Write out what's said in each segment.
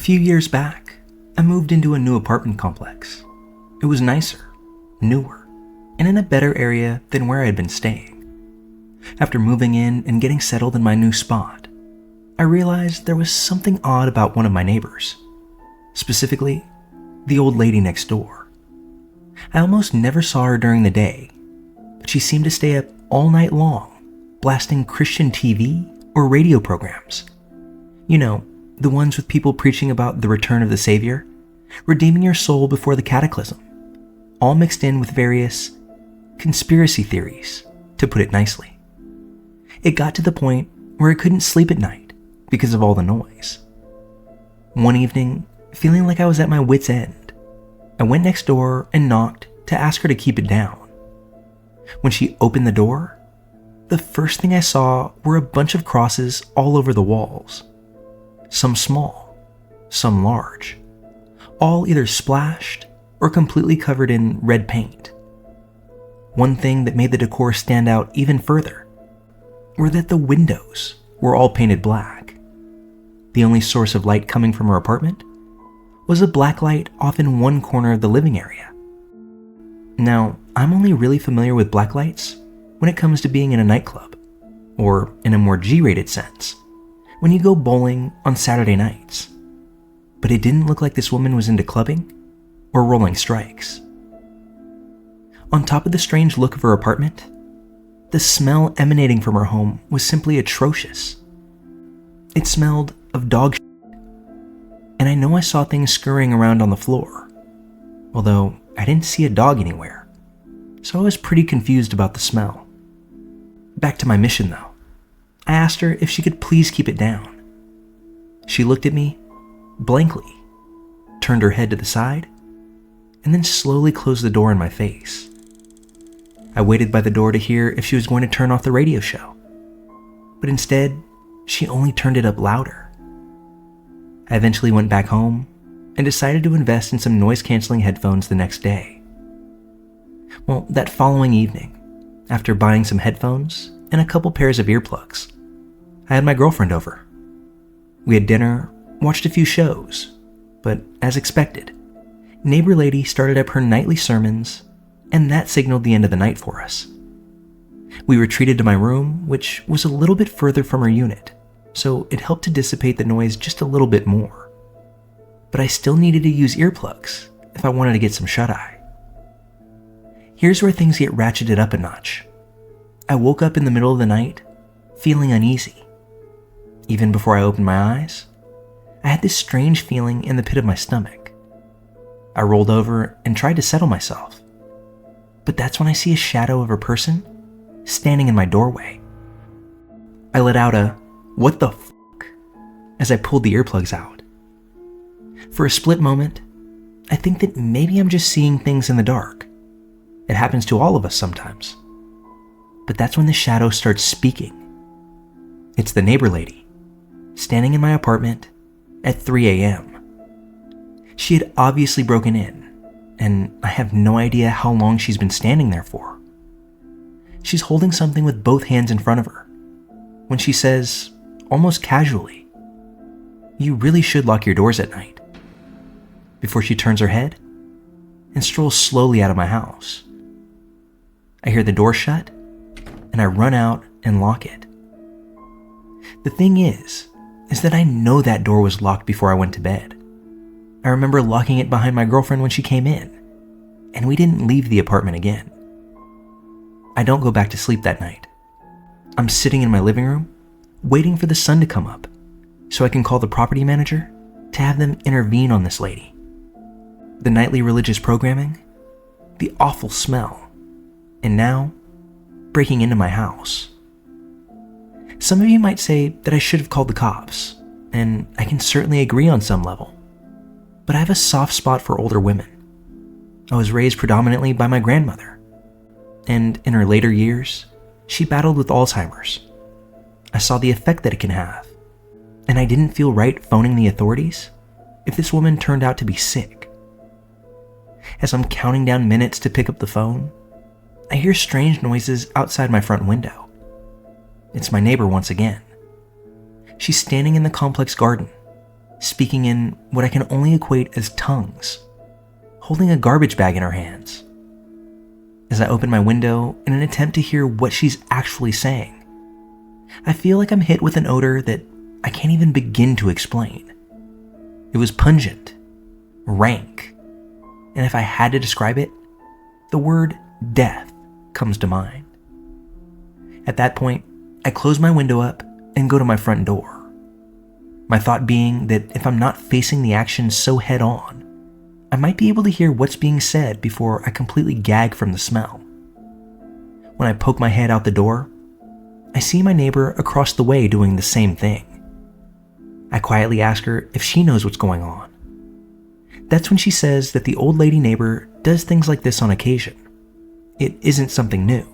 few years back, I moved into a new apartment complex. It was nicer, newer, and in a better area than where I had been staying. After moving in and getting settled in my new spot, I realized there was something odd about one of my neighbors, specifically the old lady next door. I almost never saw her during the day, but she seemed to stay up all night long, blasting Christian TV or radio programs. You know, the ones with people preaching about the return of the Savior, redeeming your soul before the cataclysm, all mixed in with various conspiracy theories, to put it nicely. It got to the point where I couldn't sleep at night because of all the noise. One evening, feeling like I was at my wit's end, I went next door and knocked to ask her to keep it down. When she opened the door, the first thing I saw were a bunch of crosses all over the walls. Some small, some large, all either splashed or completely covered in red paint. One thing that made the decor stand out even further were that the windows were all painted black. The only source of light coming from her apartment was a black light off in one corner of the living area. Now, I'm only really familiar with black lights when it comes to being in a nightclub, or in a more G-rated sense, when you go bowling on Saturday nights. But it didn't look like this woman was into clubbing or rolling strikes. On top of the strange look of her apartment, the smell emanating from her home was simply atrocious. It smelled of dog shit, and I know I saw things scurrying around on the floor, although I didn't see a dog anywhere, so I was pretty confused about the smell. Back to my mission though. I asked her if she could please keep it down. She looked at me blankly, turned her head to the side, and then slowly closed the door in my face. I waited by the door to hear if she was going to turn off the radio show, but instead, she only turned it up louder. I eventually went back home and decided to invest in some noise-canceling headphones the next day. Well, that following evening, after buying some headphones and a couple pairs of earplugs, I had my girlfriend over. We had dinner, watched a few shows, but as expected, neighbor lady started up her nightly sermons, and that signaled the end of the night for us. We retreated to my room, which was a little bit further from her unit, so it helped to dissipate the noise just a little bit more. But I still needed to use earplugs if I wanted to get some shut-eye. Here's where things get ratcheted up a notch. I woke up in the middle of the night, feeling uneasy. Even before I opened my eyes, I had this strange feeling in the pit of my stomach. I rolled over and tried to settle myself, but that's when I see a shadow of a person standing in my doorway. I let out a, "What the fuck?" as I pulled the earplugs out. For a split moment, I think that maybe I'm just seeing things in the dark. It happens to all of us sometimes. But that's when the shadow starts speaking. It's the neighbor lady, standing in my apartment at 3 a.m. She had obviously broken in, and I have no idea how long she's been standing there for. She's holding something with both hands in front of her, when she says, almost casually, "You really should lock your doors at night," before she turns her head and strolls slowly out of my house. I hear the door shut, and I run out and lock it. The thing is that I know that door was locked before I went to bed. I remember locking it behind my girlfriend when she came in, and we didn't leave the apartment again. I don't go back to sleep that night. I'm sitting in my living room, waiting for the sun to come up, so I can call the property manager to have them intervene on this lady. The nightly religious programming, the awful smell, and now, breaking into my house. Some of you might say that I should have called the cops, and I can certainly agree on some level. But I have a soft spot for older women. I was raised predominantly by my grandmother, and in her later years, she battled with Alzheimer's. I saw the effect that it can have, and I didn't feel right phoning the authorities if this woman turned out to be sick. As I'm counting down minutes to pick up the phone, I hear strange noises outside my front window. It's my neighbor once again. She's standing in the complex garden, speaking in what I can only equate as tongues, holding a garbage bag in her hands. As I open my window in an attempt to hear what she's actually saying, I feel like I'm hit with an odor that I can't even begin to explain. It was pungent, rank, and if I had to describe it, the word death comes to mind. At that point, I close my window up and go to my front door. My thought being that if I'm not facing the action so head on, I might be able to hear what's being said before I completely gag from the smell. When I poke my head out the door, I see my neighbor across the way doing the same thing. I quietly ask her if she knows what's going on. That's when she says that the old lady neighbor does things like this on occasion. It isn't something new,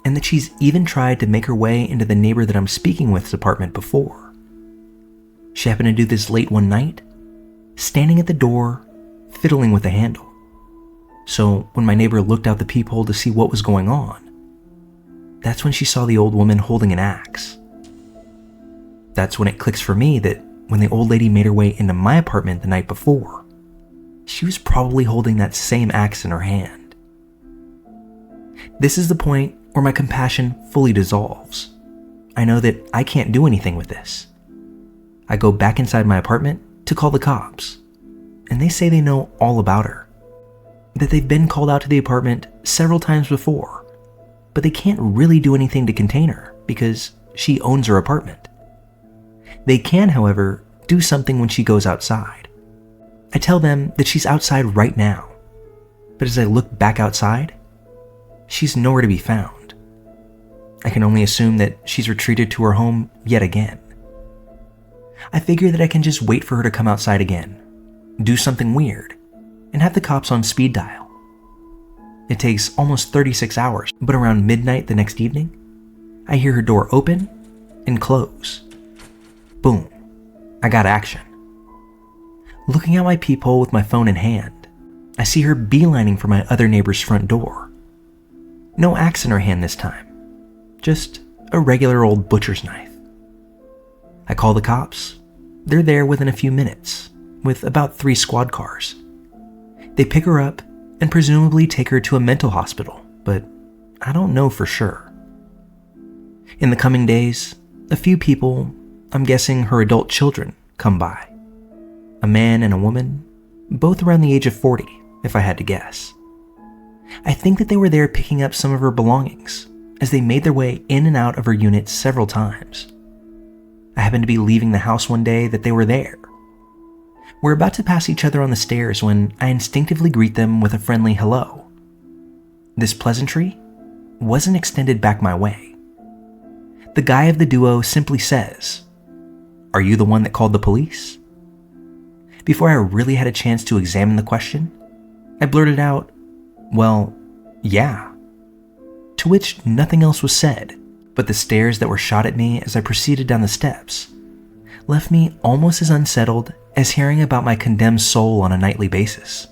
and that she's even tried to make her way into the neighbor that I'm speaking with's apartment before. She happened to do this late one night, standing at the door, fiddling with the handle. So when my neighbor looked out the peephole to see what was going on, that's when she saw the old woman holding an axe. That's when it clicks for me that when the old lady made her way into my apartment the night before, she was probably holding that same axe in her hand. This is the point where my compassion fully dissolves. I know that I can't do anything with this. I go back inside my apartment to call the cops, and they say they know all about her, that they've been called out to the apartment several times before, but they can't really do anything to contain her because she owns her apartment. They can, however, do something when she goes outside. I tell them that she's outside right now, but as I look back outside, she's nowhere to be found. I can only assume that she's retreated to her home yet again. I figure that I can just wait for her to come outside again, do something weird, and have the cops on speed dial. It takes almost 36 hours, but around midnight the next evening, I hear her door open and close. Boom, I got action. Looking out my peephole with my phone in hand, I see her beelining for my other neighbor's front door. No axe in her hand this time, just a regular old butcher's knife. I call the cops. They're there within a few minutes, with about 3 squad cars. They pick her up and presumably take her to a mental hospital, but I don't know for sure. In the coming days, a few people, I'm guessing her adult children, come by. A man and a woman, both around the age of 40, if I had to guess. I think that they were there picking up some of her belongings as they made their way in and out of her unit several times. I happened to be leaving the house one day that they were there. We're about to pass each other on the stairs when I instinctively greet them with a friendly hello. This pleasantry wasn't extended back my way. The guy of the duo simply says, "Are you the one that called the police?" Before I really had a chance to examine the question, I blurted out, "Well, yeah." To which nothing else was said, but the stares that were shot at me as I proceeded down the steps left me almost as unsettled as hearing about my condemned soul on a nightly basis.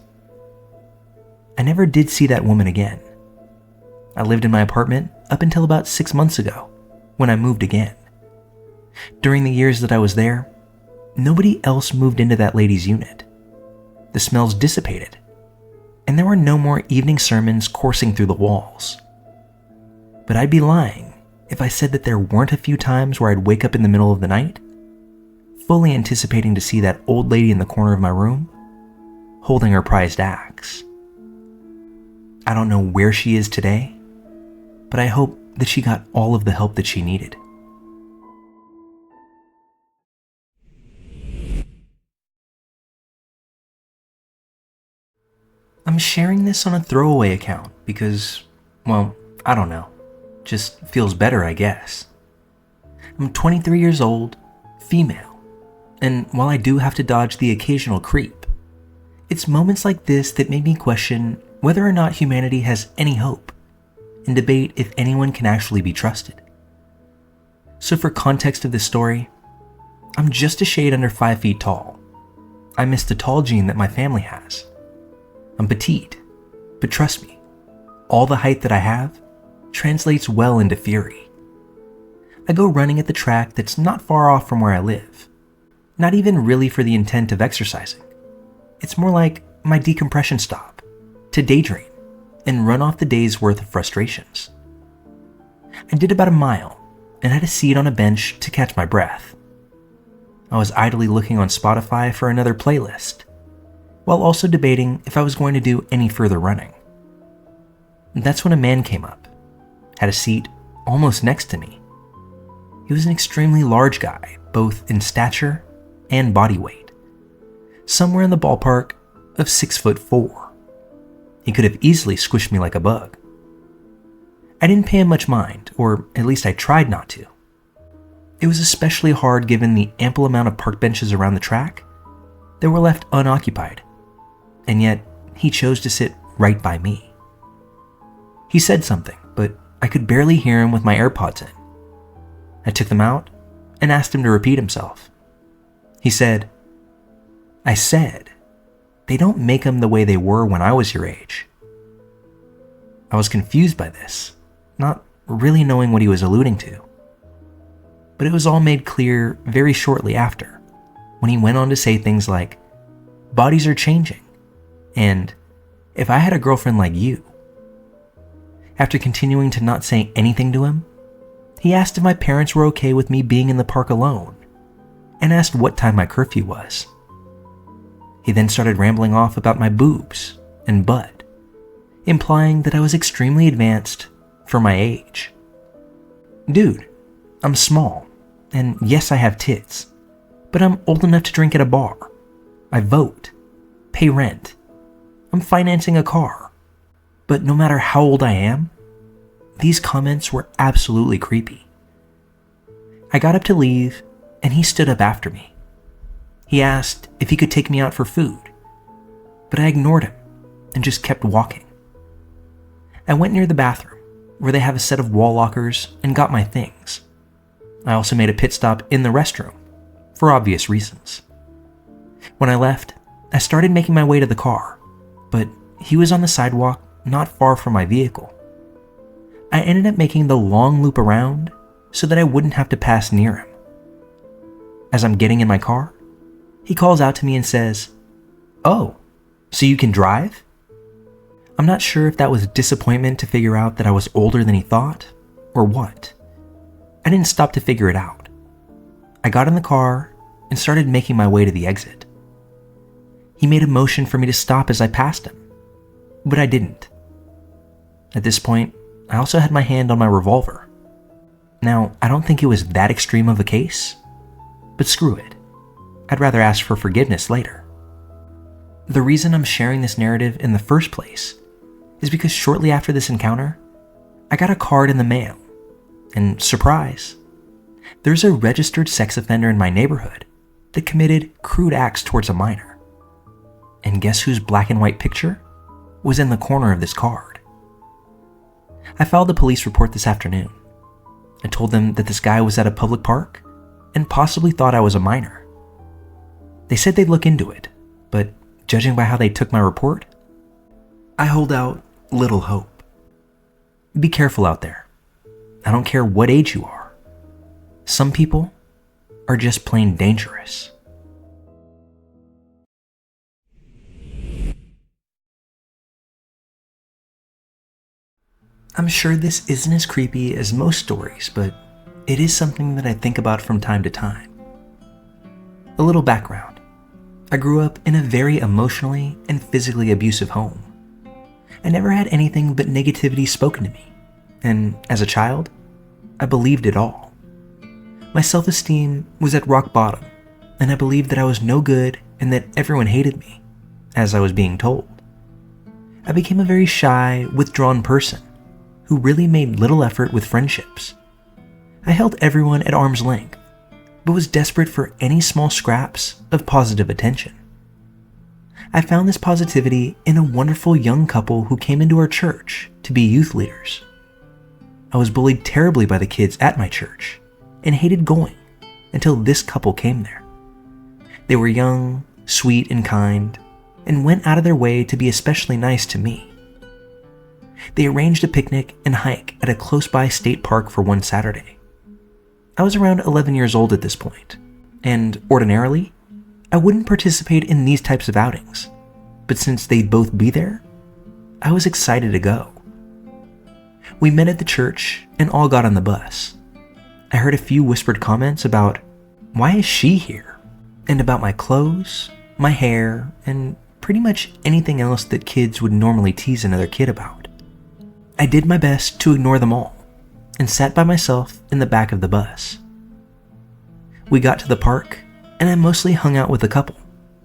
I never did see that woman again. I lived in my apartment up until about 6 months ago, when I moved again. During the years that I was there, nobody else moved into that lady's unit. The smells dissipated, and there were no more evening sermons coursing through the walls. But I'd be lying if I said that there weren't a few times where I'd wake up in the middle of the night, fully anticipating to see that old lady in the corner of my room, holding her prized axe. I don't know where she is today, but I hope that she got all of the help that she needed. I'm sharing this on a throwaway account because, well, I don't know. Just feels better, I guess. I'm 23 years old, female, and while I do have to dodge the occasional creep, it's moments like this that make me question whether or not humanity has any hope, and debate if anyone can actually be trusted. So for context of this story, I'm just a shade under 5 feet tall. I miss the tall gene that my family has. I'm petite, but trust me, all the height that I have translates well into fury. I go running at the track that's not far off from where I live. not even really for the intent of exercising. It's more like my decompression stop, to daydream and run off the day's worth of frustrations. I did about a mile and had a seat on a bench to catch my breath. I was idly looking on Spotify for another playlist, while also debating if I was going to do any further running. That's when a man came up, had a seat almost next to me. He was an extremely large guy, both in stature and body weight, somewhere in the ballpark of 6'4". He could have easily squished me like a bug. I didn't pay him much mind, or at least I tried not to. It was especially hard given the ample amount of park benches around the track that were left unoccupied, and yet he chose to sit right by me. He said something, but I could barely hear him with my AirPods in. I took them out and asked him to repeat himself. He said, "I said, they don't make them the way they were when I was your age." I was confused by this, not really knowing what he was alluding to. But it was all made clear very shortly after, when he went on to say things like, "Bodies are changing," and "if I had a girlfriend like you." After continuing to not say anything to him, he asked if my parents were okay with me being in the park alone, and asked what time my curfew was. He then started rambling off about my boobs and butt, implying that I was extremely advanced for my age. Dude, I'm small, and yes, I have tits, but I'm old enough to drink at a bar. I vote, pay rent, I'm financing a car. But no matter how old I am, these comments were absolutely creepy. I got up to leave, and he stood up after me. He asked if he could take me out for food, but I ignored him and just kept walking. I went near the bathroom, where they have a set of wall lockers, and got my things. I also made a pit stop in the restroom, for obvious reasons. When I left, I started making my way to the car, but he was on the sidewalk not far from my vehicle. I ended up making the long loop around so that I wouldn't have to pass near him. As I'm getting in my car, he calls out to me and says, "Oh, so you can drive?" I'm not sure if that was disappointment to figure out that I was older than he thought, or what. I didn't stop to figure it out. I got in the car and started making my way to the exit. He made a motion for me to stop as I passed him, but I didn't. At this point, I also had my hand on my revolver. Now, I don't think it was that extreme of a case, but screw it. I'd rather ask for forgiveness later. The reason I'm sharing this narrative in the first place is because shortly after this encounter, I got a card in the mail, and surprise, there's a registered sex offender in my neighborhood that committed crude acts towards a minor. And guess whose black and white picture was in the corner of this card? I filed a police report this afternoon. I told them that this guy was at a public park and possibly thought I was a minor. They said they'd look into it, but judging by how they took my report, I hold out little hope. Be careful out there. I don't care what age you are. Some people are just plain dangerous. I'm sure this isn't as creepy as most stories, but it is something that I think about from time to time. A little background. I grew up in a very emotionally and physically abusive home. I never had anything but negativity spoken to me, and as a child, I believed it all. My self-esteem was at rock bottom, and I believed that I was no good and that everyone hated me, as I was being told. I became a very shy, withdrawn person who really made little effort with friendships. I held everyone at arm's length, but was desperate for any small scraps of positive attention. I found this positivity in a wonderful young couple who came into our church to be youth leaders. I was bullied terribly by the kids at my church and hated going until this couple came there. They were young, sweet, and kind, and went out of their way to be especially nice to me. They arranged a picnic and hike at a close-by state park for one Saturday. I was around 11 years old at this point, and ordinarily, I wouldn't participate in these types of outings, but since they'd both be there, I was excited to go. We met at the church and all got on the bus. I heard a few whispered comments about, "Why is she here?" and about my clothes, my hair, and pretty much anything else that kids would normally tease another kid about. I did my best to ignore them all and sat by myself in the back of the bus. We got to the park and I mostly hung out with a couple,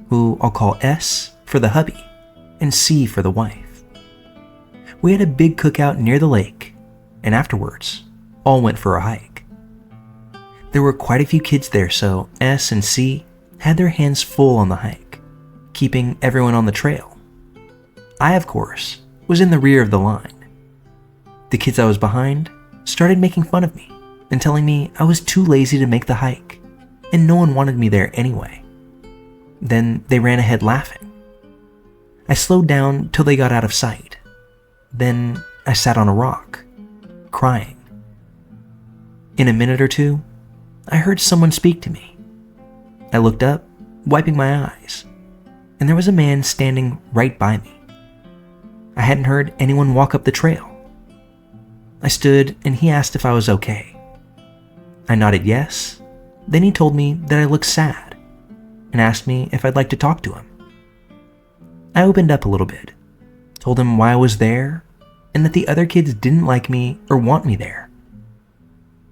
who I'll call S for the hubby and C for the wife. We had a big cookout near the lake, and afterwards, all went for a hike. There were quite a few kids there, so S and C had their hands full on the hike, keeping everyone on the trail. I, of course, was in the rear of the line. The kids I was behind started making fun of me and telling me I was too lazy to make the hike, and no one wanted me there anyway. Then they ran ahead laughing. I slowed down till they got out of sight. Then I sat on a rock, crying. In a minute or two, I heard someone speak to me. I looked up, wiping my eyes, and there was a man standing right by me. I hadn't heard anyone walk up the trail. I stood and he asked if I was okay. I nodded yes. Then he told me that I looked sad and asked me if I'd like to talk to him. I opened up a little bit, told him why I was there and that the other kids didn't like me or want me there.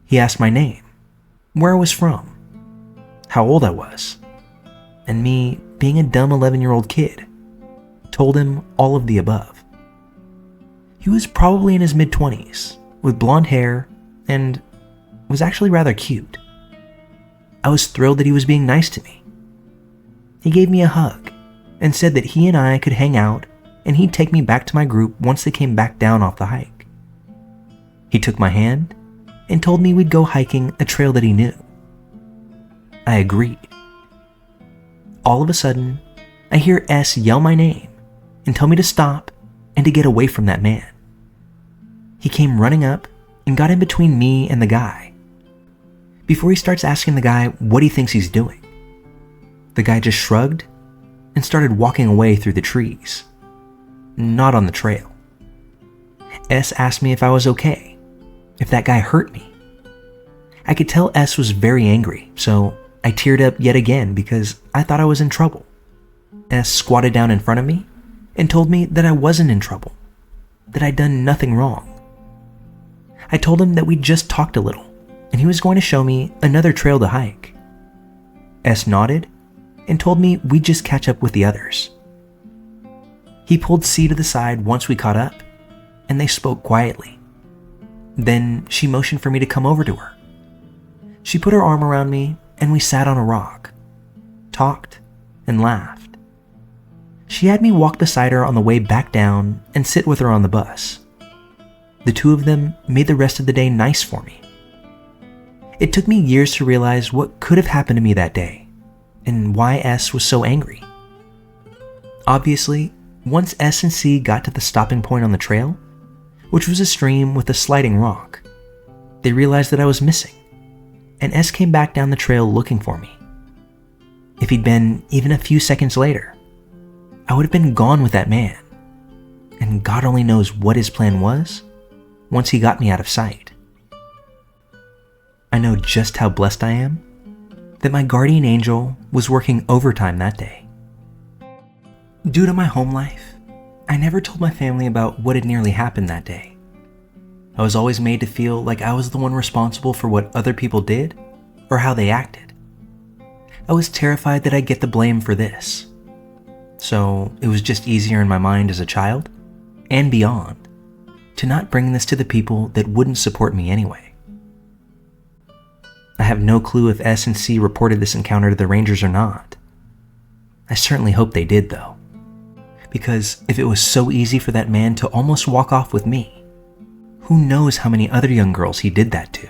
He asked my name, where I was from, how old I was, and me, being a dumb 11-year-old kid, told him all of the above. He was probably in his mid-20s, with blonde hair, and was actually rather cute. I was thrilled that he was being nice to me. He gave me a hug and said that he and I could hang out and he'd take me back to my group once they came back down off the hike. He took my hand and told me we'd go hiking a trail that he knew. I agreed. All of a sudden, I hear S yell my name and tell me to stop and to get away from that man. He came running up and got in between me and the guy. Before he starts asking the guy what he thinks he's doing, the guy just shrugged and started walking away through the trees, not on the trail. S asked me if I was okay, if that guy hurt me. I could tell S was very angry, so I teared up yet again because I thought I was in trouble. S squatted down in front of me and told me that I wasn't in trouble, that I'd done nothing wrong. I told him that we'd just talked a little and he was going to show me another trail to hike. S nodded and told me we'd just catch up with the others. He pulled C to the side once we caught up and they spoke quietly. Then she motioned for me to come over to her. She put her arm around me and we sat on a rock, talked, and laughed. She had me walk beside her on the way back down and sit with her on the bus. The two of them made the rest of the day nice for me. It took me years to realize what could have happened to me that day and why S was so angry. Obviously, once S and C got to the stopping point on the trail, which was a stream with a sliding rock, they realized that I was missing, and S came back down the trail looking for me. If he'd been even a few seconds later, I would have been gone with that man, and God only knows what his plan was once he got me out of sight. I know just how blessed I am that my guardian angel was working overtime that day. Due to my home life, I never told my family about what had nearly happened that day. I was always made to feel like I was the one responsible for what other people did or how they acted. I was terrified that I'd get the blame for this. So it was just easier in my mind as a child, and beyond, to not bring this to the people that wouldn't support me anyway. I have no clue if S and C reported this encounter to the Rangers or not. I certainly hope they did though, because if it was so easy for that man to almost walk off with me, who knows how many other young girls he did that to.